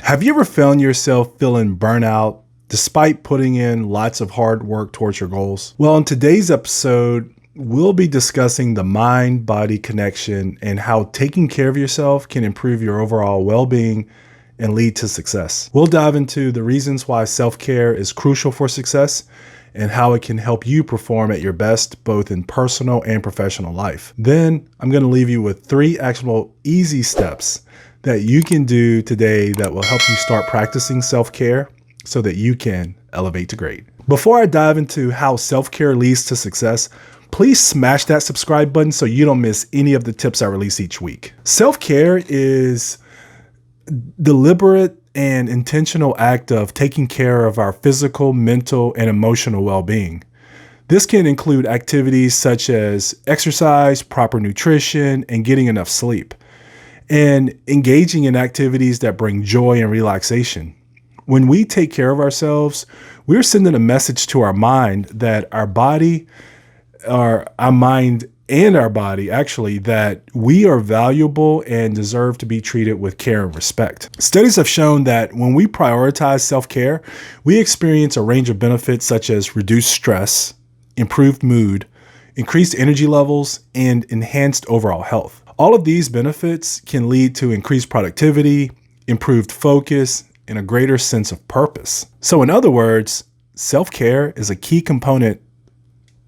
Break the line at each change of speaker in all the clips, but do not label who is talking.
Have you ever found yourself feeling burnout despite putting in lots of hard work towards your goals? Well, in today's episode, we'll be discussing the mind-body connection and how taking care of yourself can improve your overall well-being and lead to success. We'll dive into the reasons why self-care is crucial for success and how it can help you perform at your best, both in personal and professional life. Then I'm going to leave you with 3 actionable, easy steps that you can do today that will help you start practicing self-care so that you can elevate to great. Before I dive into how self-care leads to success, please smash that subscribe button so you don't miss any of the tips I release each week. Self-care is deliberate and intentional act of taking care of our physical, mental, and emotional well-being. This can include activities such as exercise, proper nutrition, and getting enough sleep, and engaging in activities that bring joy and relaxation. When we take care of ourselves, we're sending a message to our mind that our mind and our body actually, that we are valuable and deserve to be treated with care and respect. Studies have shown that when we prioritize self-care, we experience a range of benefits such as reduced stress, improved mood, increased energy levels, and enhanced overall health. All of these benefits can lead to increased productivity, improved focus, and a greater sense of purpose. So in other words, self-care is a key component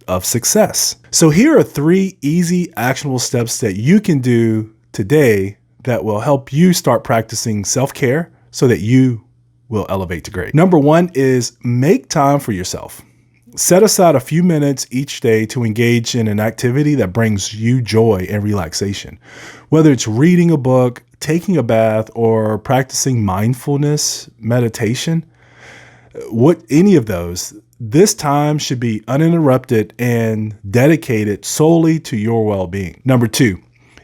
of success. So here are 3 easy, actionable steps that you can do today that will help you start practicing self-care so that you will elevate to great. Number 1 is make time for yourself. Set aside a few minutes each day to engage in an activity that brings you joy and relaxation. Whether it's reading a book, taking a bath, or practicing mindfulness, meditation, any of those, this time should be uninterrupted and dedicated solely to your well-being. Number 2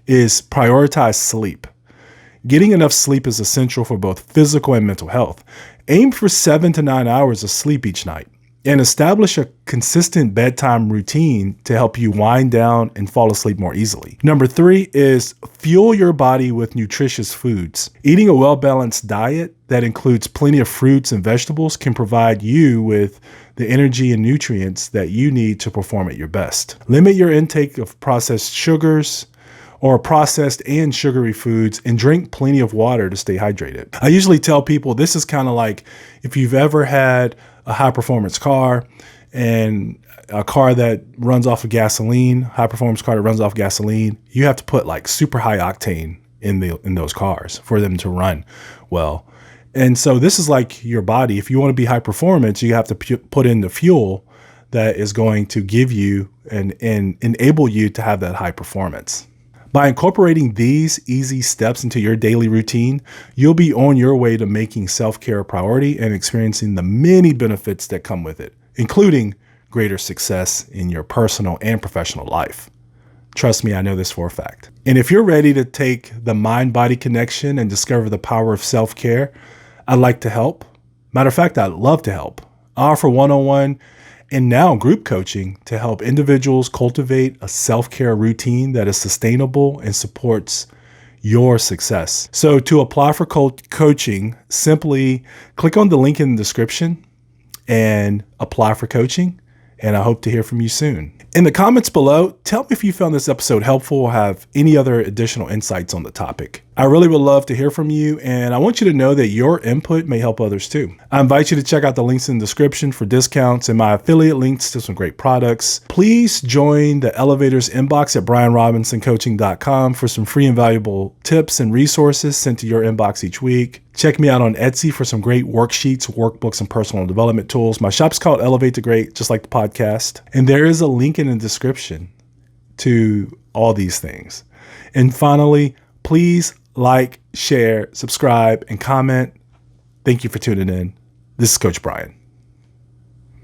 is prioritize sleep. Getting enough sleep is essential for both physical and mental health. Aim for 7 to 9 hours of sleep each night and establish a consistent bedtime routine to help you wind down and fall asleep more easily. Number 3 is fuel your body with nutritious foods. Eating a well-balanced diet that includes plenty of fruits and vegetables can provide you with the energy and nutrients that you need to perform at your best. Limit your intake of processed sugars or processed and sugary foods, and drink plenty of water to stay hydrated. I usually tell people this is kind of like if you've ever had a high performance car and a car that runs off of gasoline, high performance car that runs off gasoline, you have to put like super high octane in those cars for them to run well. And so this is like your body. If you want to be high performance, you have to put in the fuel that is going to give you and enable you to have that high performance. By incorporating these easy steps into your daily routine, you'll be on your way to making self-care a priority and experiencing the many benefits that come with it, including greater success in your personal and professional life. Trust me, I know this for a fact. And if you're ready to take the mind-body connection and discover the power of self-care, I'd like to help. Matter of fact, I'd love to help. I offer one-on-one and now group coaching to help individuals cultivate a self-care routine that is sustainable and supports your success. So to apply for coaching, simply click on the link in the description and apply for coaching. And I hope to hear from you soon. In the comments below, tell me if you found this episode helpful or have any other additional insights on the topic. I really would love to hear from you, and I want you to know that your input may help others too. I invite you to check out the links in the description for discounts and my affiliate links to some great products. Please join the Elevators inbox at brianrobinsoncoaching.com for some free and valuable tips and resources sent to your inbox each week. Check me out on Etsy for some great worksheets, workbooks, and personal development tools. My shop's called Elevate to Great, just like the podcast. And there is a link in the description to all these things. And finally, please like, share, subscribe, and comment. Thank you for tuning in. This is Coach Brian.